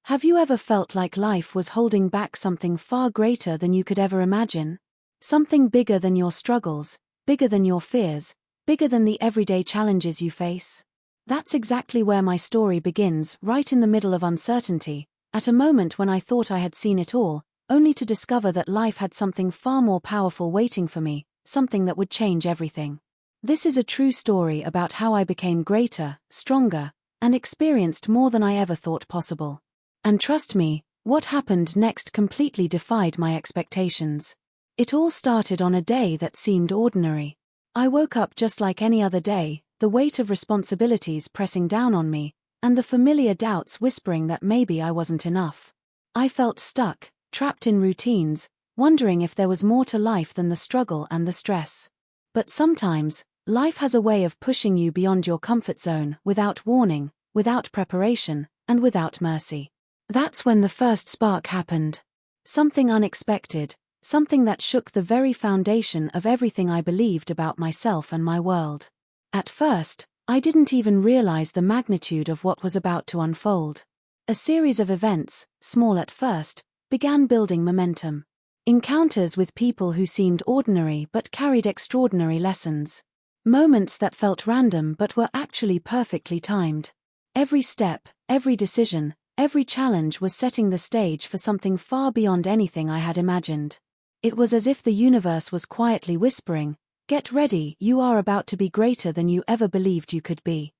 Have you ever felt like life was holding back something far greater than you could ever imagine? Something bigger than your struggles, bigger than your fears, bigger than the everyday challenges you face? That's exactly where my story begins, right in the middle of uncertainty, at a moment when I thought I had seen it all, only to discover that life had something far more powerful waiting for me, something that would change everything. This is a true story about how I became greater, stronger, and experienced more than I ever thought possible. And trust me, what happened next completely defied my expectations. It all started on a day that seemed ordinary. I woke up just like any other day, the weight of responsibilities pressing down on me, and the familiar doubts whispering that maybe I wasn't enough. I felt stuck, trapped in routines, wondering if there was more to life than the struggle and the stress. But sometimes, life has a way of pushing you beyond your comfort zone, without warning, without preparation, and without mercy. That's when the first spark happened. Something unexpected, something that shook the very foundation of everything I believed about myself and my world. At first, I didn't even realize the magnitude of what was about to unfold. A series of events, small at first, began building momentum. Encounters with people who seemed ordinary but carried extraordinary lessons. Moments that felt random but were actually perfectly timed. Every step, every decision, every challenge was setting the stage for something far beyond anything I had imagined. It was as if the universe was quietly whispering, "Get ready, you are about to be greater than you ever believed you could be."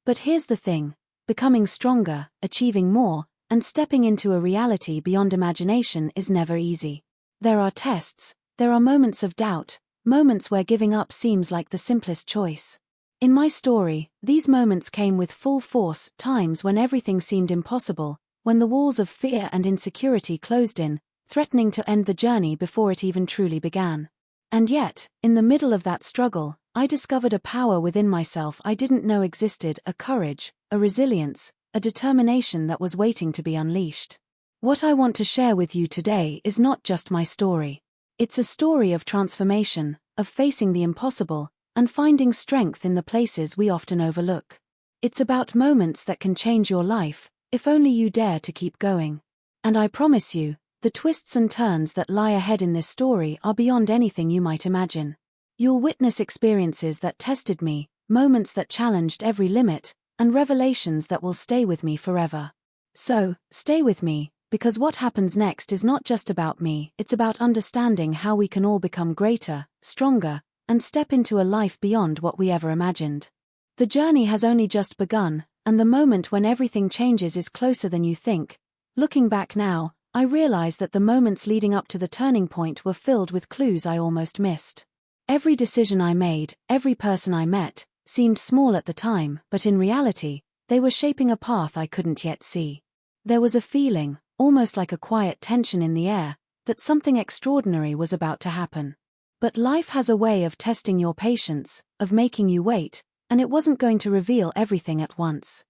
But here's the thing, becoming stronger, achieving more, and stepping into a reality beyond imagination is never easy. There are tests, there are moments of doubt, moments where giving up seems like the simplest choice. In my story, these moments came with full force, times when everything seemed impossible, when the walls of fear and insecurity closed in, threatening to end the journey before it even truly began. And yet, in the middle of that struggle, I discovered a power within myself I didn't know existed, a courage, a resilience, a determination that was waiting to be unleashed. What I want to share with you today is not just my story. It's a story of transformation, of facing the impossible, and finding strength in the places we often overlook. It's about moments that can change your life, if only you dare to keep going. And I promise you, the twists and turns that lie ahead in this story are beyond anything you might imagine. You'll witness experiences that tested me, moments that challenged every limit, and revelations that will stay with me forever. So, stay with me, because what happens next is not just about me, it's about understanding how we can all become greater, stronger, and step into a life beyond what we ever imagined. The journey has only just begun, and the moment when everything changes is closer than you think. Looking back now, I realize that the moments leading up to the turning point were filled with clues I almost missed. Every decision I made, every person I met, seemed small at the time, but in reality, they were shaping a path I couldn't yet see. There was a feeling, almost like a quiet tension in the air, that something extraordinary was about to happen. But life has a way of testing your patience, of making you wait, and it wasn't going to reveal everything at once.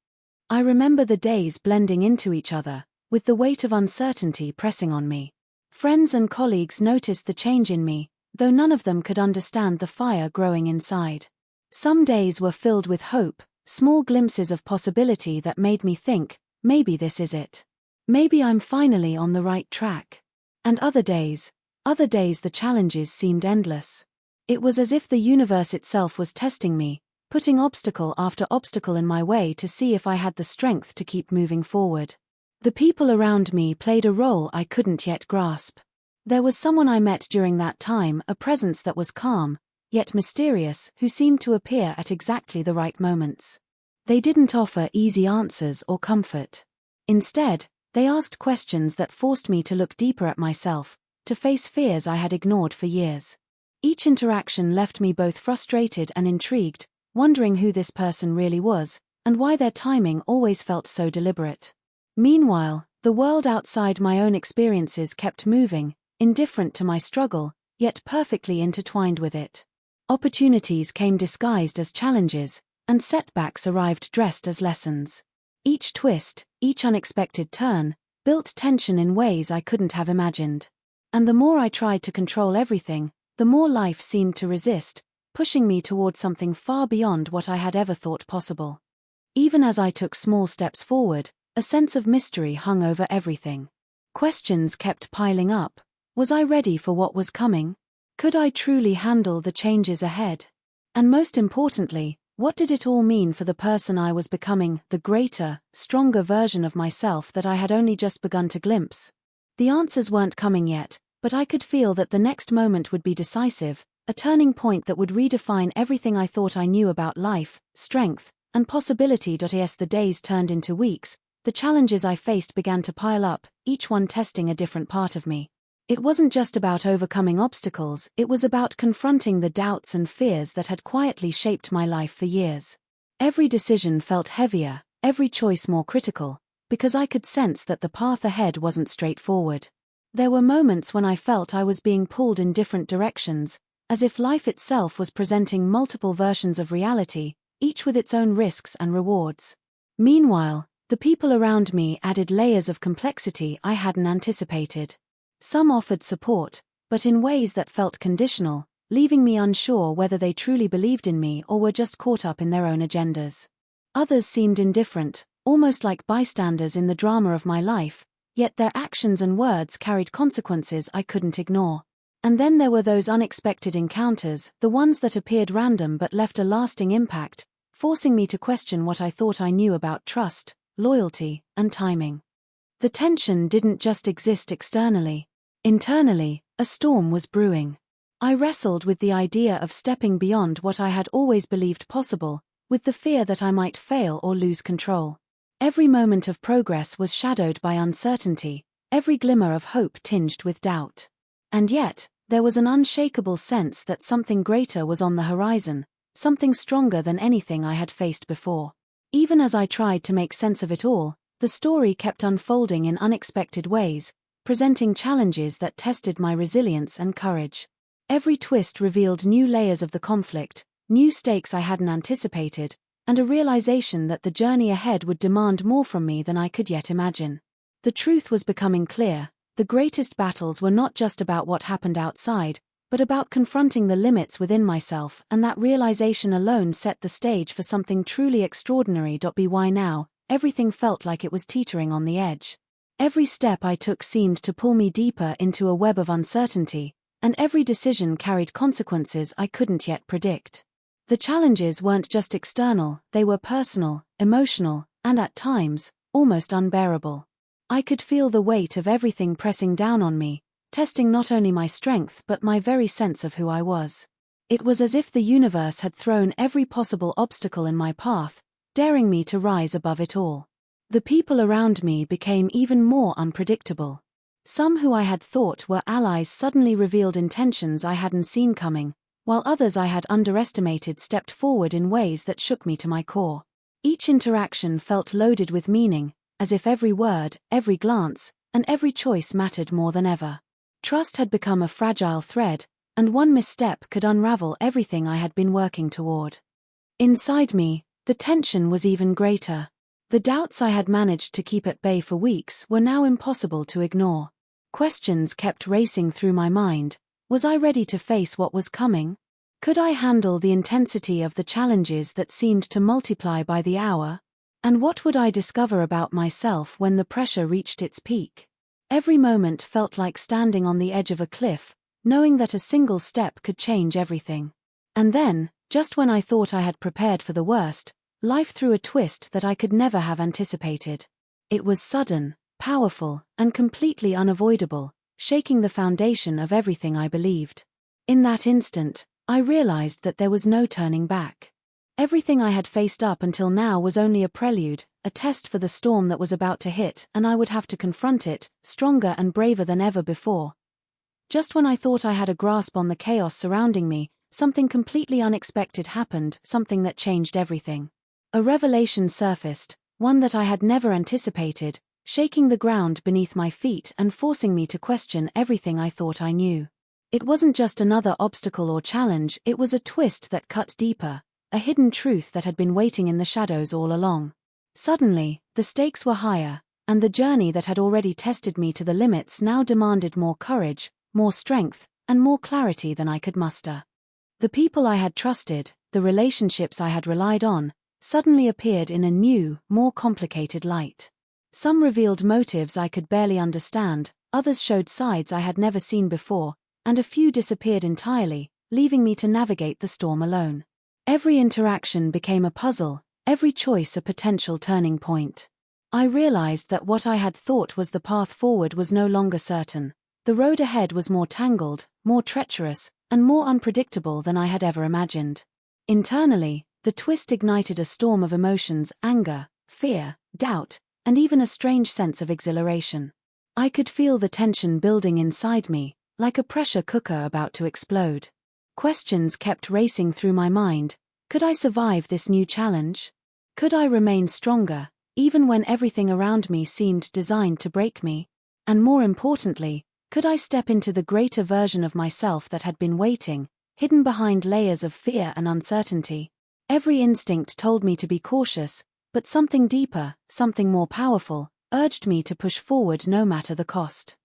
I remember the days blending into each other, with the weight of uncertainty pressing on me. Friends and colleagues noticed the change in me, though none of them could understand the fire growing inside. Some days were filled with hope, small glimpses of possibility that made me think, maybe this is it. Maybe I'm finally on the right track. And other days the challenges seemed endless. It was as if the universe itself was testing me, putting obstacle after obstacle in my way to see if I had the strength to keep moving forward. The people around me played a role I couldn't yet grasp. There was someone I met during that time, a presence that was calm, yet mysterious, who seemed to appear at exactly the right moments. They didn't offer easy answers or comfort. Instead, they asked questions that forced me to look deeper at myself, to face fears I had ignored for years. Each interaction left me both frustrated and intrigued, wondering who this person really was, and why their timing always felt so deliberate. Meanwhile, the world outside my own experiences kept moving, indifferent to my struggle, yet perfectly intertwined with it. Opportunities came disguised as challenges, and setbacks arrived dressed as lessons. Each twist, each unexpected turn, built tension in ways I couldn't have imagined. And the more I tried to control everything, the more life seemed to resist, pushing me toward something far beyond what I had ever thought possible. Even as I took small steps forward, A sense of mystery hung over everything. Questions kept piling up. Was I ready for what was coming? Could I truly handle the changes ahead? And most importantly, what did it all mean for the person I was becoming, the greater, stronger version of myself that I had only just begun to glimpse? The answers weren't coming yet, but I could feel that the next moment would be decisive, a turning point that would redefine everything I thought I knew about life, strength, and possibility. As the days turned into weeks, the challenges I faced began to pile up, each one testing a different part of me. It wasn't just about overcoming obstacles, it was about confronting the doubts and fears that had quietly shaped my life for years. Every decision felt heavier, every choice more critical, because I could sense that the path ahead wasn't straightforward. There were moments when I felt I was being pulled in different directions, as if life itself was presenting multiple versions of reality, each with its own risks and rewards. Meanwhile, the people around me added layers of complexity I hadn't anticipated. Some offered support, but in ways that felt conditional, leaving me unsure whether they truly believed in me or were just caught up in their own agendas. Others seemed indifferent, almost like bystanders in the drama of my life, yet their actions and words carried consequences I couldn't ignore. And then there were those unexpected encounters, the ones that appeared random but left a lasting impact, forcing me to question what I thought I knew about trust, loyalty, and timing. The tension didn't just exist externally. Internally, a storm was brewing. I wrestled with the idea of stepping beyond what I had always believed possible, with the fear that I might fail or lose control. Every moment of progress was shadowed by uncertainty, every glimmer of hope tinged with doubt. And yet, there was an unshakable sense that something greater was on the horizon, something stronger than anything I had faced before. Even as I tried to make sense of it all, the story kept unfolding in unexpected ways, presenting challenges that tested my resilience and courage. Every twist revealed new layers of the conflict, new stakes I hadn't anticipated, and a realization that the journey ahead would demand more from me than I could yet imagine. The truth was becoming clear: the greatest battles were not just about what happened outside, but about confronting the limits within myself, and that realization alone set the stage for something truly extraordinary. By now, everything felt like it was teetering on the edge. Every step I took seemed to pull me deeper into a web of uncertainty, and every decision carried consequences I couldn't yet predict. The challenges weren't just external, they were personal, emotional, and at times, almost unbearable. I could feel the weight of everything pressing down on me, testing not only my strength but my very sense of who I was. It was as if the universe had thrown every possible obstacle in my path, daring me to rise above it all. The people around me became even more unpredictable. Some who I had thought were allies suddenly revealed intentions I hadn't seen coming, while others I had underestimated stepped forward in ways that shook me to my core. Each interaction felt loaded with meaning, as if every word, every glance, and every choice mattered more than ever. Trust had become a fragile thread, and one misstep could unravel everything I had been working toward. Inside me, the tension was even greater. The doubts I had managed to keep at bay for weeks were now impossible to ignore. Questions kept racing through my mind. Was I ready to face what was coming? Could I handle the intensity of the challenges that seemed to multiply by the hour? And what would I discover about myself when the pressure reached its peak? Every moment felt like standing on the edge of a cliff, knowing that a single step could change everything. And then, just when I thought I had prepared for the worst, life threw a twist that I could never have anticipated. It was sudden, powerful, and completely unavoidable, shaking the foundation of everything I believed. In that instant, I realized that there was no turning back. Everything I had faced up until now was only a prelude, a test for the storm that was about to hit, and I would have to confront it, stronger and braver than ever before. Just when I thought I had a grasp on the chaos surrounding me, something completely unexpected happened, something that changed everything. A revelation surfaced, one that I had never anticipated, shaking the ground beneath my feet and forcing me to question everything I thought I knew. It wasn't just another obstacle or challenge, it was a twist that cut deeper, a hidden truth that had been waiting in the shadows all along. Suddenly, the stakes were higher, and the journey that had already tested me to the limits now demanded more courage, more strength, and more clarity than I could muster. The people I had trusted, the relationships I had relied on, suddenly appeared in a new, more complicated light. Some revealed motives I could barely understand, others showed sides I had never seen before, and a few disappeared entirely, leaving me to navigate the storm alone. Every interaction became a puzzle, every choice a potential turning point. I realized that what I had thought was the path forward was no longer certain. The road ahead was more tangled, more treacherous, and more unpredictable than I had ever imagined. Internally, the twist ignited a storm of emotions: anger, fear, doubt, and even a strange sense of exhilaration. I could feel the tension building inside me, like a pressure cooker about to explode. Questions kept racing through my mind. Could I survive this new challenge? Could I remain stronger, even when everything around me seemed designed to break me? And more importantly, could I step into the greater version of myself that had been waiting, hidden behind layers of fear and uncertainty? Every instinct told me to be cautious, but something deeper, something more powerful, urged me to push forward no matter the cost.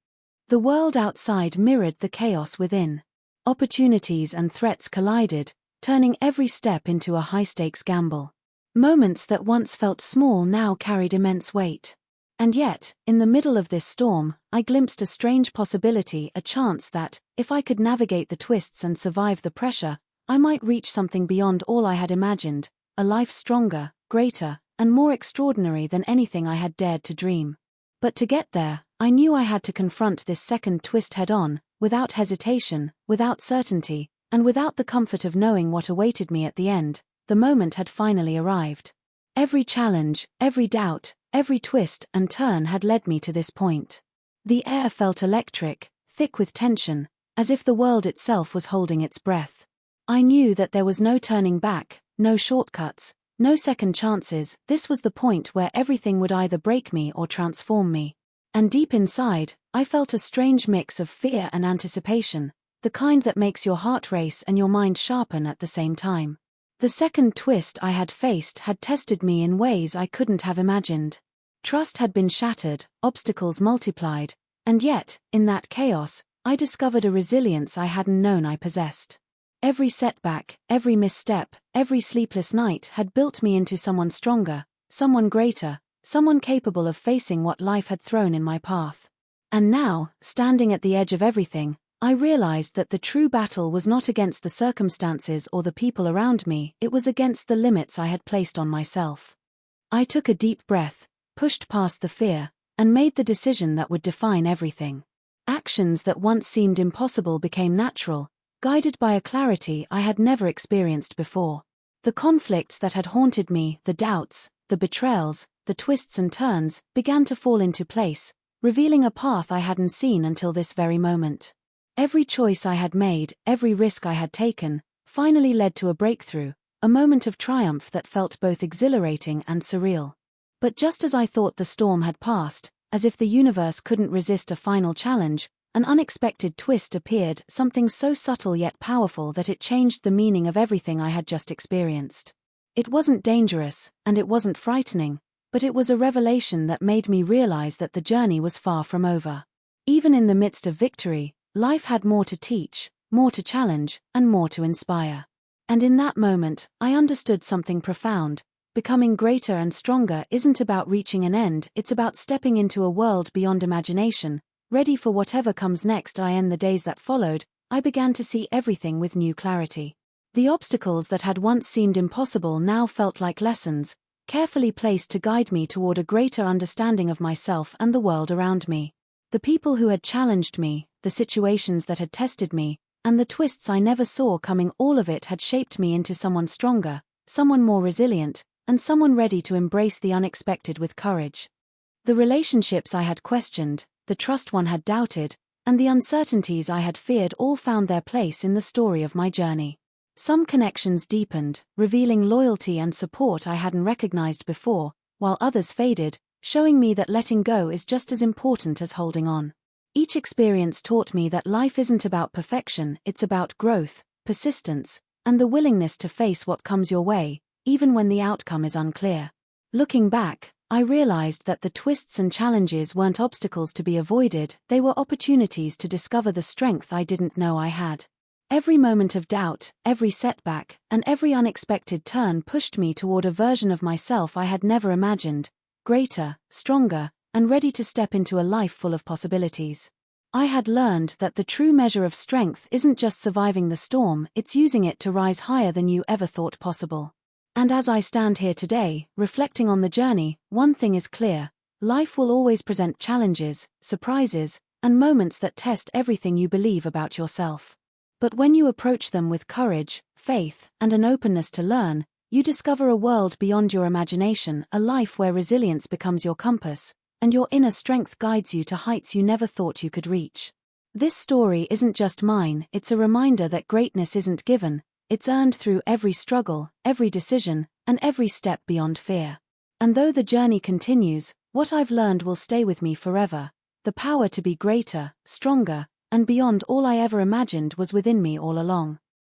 The world outside mirrored the chaos within. Opportunities and threats collided, turning every step into a high-stakes gamble. Moments that once felt small now carried immense weight. And yet, in the middle of this storm, I glimpsed a strange possibility, a chance that, if I could navigate the twists and survive the pressure, I might reach something beyond all I had imagined, a life stronger, greater, and more extraordinary than anything I had dared to dream. But to get there, I knew I had to confront this second twist head-on, without hesitation, without certainty, and without the comfort of knowing what awaited me at the end. The moment had finally arrived. Every challenge, every doubt, every twist and turn had led me to this point. The air felt electric, thick with tension, as if the world itself was holding its breath. I knew that there was no turning back, no shortcuts, no second chances. This was the point where everything would either break me or transform me. And deep inside, I felt a strange mix of fear and anticipation, the kind that makes your heart race and your mind sharpen at the same time. The second twist I had faced had tested me in ways I couldn't have imagined. Trust had been shattered, obstacles multiplied, and yet, in that chaos, I discovered a resilience I hadn't known I possessed. Every setback, every misstep, every sleepless night had built me into someone stronger, someone greater, someone capable of facing what life had thrown in my path. And now, standing at the edge of everything, I realized that the true battle was not against the circumstances or the people around me, it was against the limits I had placed on myself. I took a deep breath, pushed past the fear, and made the decision that would define everything. Actions that once seemed impossible became natural, guided by a clarity I had never experienced before. The conflicts that had haunted me, the doubts, the betrayals, the twists and turns, began to fall into place, revealing a path I hadn't seen until this very moment. Every choice I had made, every risk I had taken, finally led to a breakthrough, a moment of triumph that felt both exhilarating and surreal. But just as I thought the storm had passed, as if the universe couldn't resist a final challenge, an unexpected twist appeared, something so subtle yet powerful that it changed the meaning of everything I had just experienced. It wasn't dangerous, and it wasn't frightening, but it was a revelation that made me realize that the journey was far from over. Even in the midst of victory, life had more to teach, more to challenge, and more to inspire. And in that moment, I understood something profound. Becoming greater and stronger isn't about reaching an end, it's about stepping into a world beyond imagination, ready for whatever comes next. In the days that followed, I began to see everything with new clarity. The obstacles that had once seemed impossible now felt like lessons, carefully placed to guide me toward a greater understanding of myself and the world around me. The people who had challenged me, the situations that had tested me, and the twists I never saw coming, all of it had shaped me into someone stronger, someone more resilient, and someone ready to embrace the unexpected with courage. The relationships I had questioned, the trust one had doubted, and the uncertainties I had feared all found their place in the story of my journey. Some connections deepened, revealing loyalty and support I hadn't recognized before, while others faded, showing me that letting go is just as important as holding on. Each experience taught me that life isn't about perfection, it's about growth, persistence, and the willingness to face what comes your way, even when the outcome is unclear. Looking back, I realized that the twists and challenges weren't obstacles to be avoided, they were opportunities to discover the strength I didn't know I had. Every moment of doubt, every setback, and every unexpected turn pushed me toward a version of myself I had never imagined, greater, stronger, and ready to step into a life full of possibilities. I had learned that the true measure of strength isn't just surviving the storm, it's using it to rise higher than you ever thought possible. And as I stand here today, reflecting on the journey, one thing is clear: life will always present challenges, surprises, and moments that test everything you believe about yourself. But when you approach them with courage, faith, and an openness to learn, you discover a world beyond your imagination, a life where resilience becomes your compass, and your inner strength guides you to heights you never thought you could reach. This story isn't just mine, it's a reminder that greatness isn't given, it's earned through every struggle, every decision, and every step beyond fear. And though the journey continues, what I've learned will stay with me forever. The power to be greater, stronger, and beyond all I ever imagined was within me all along.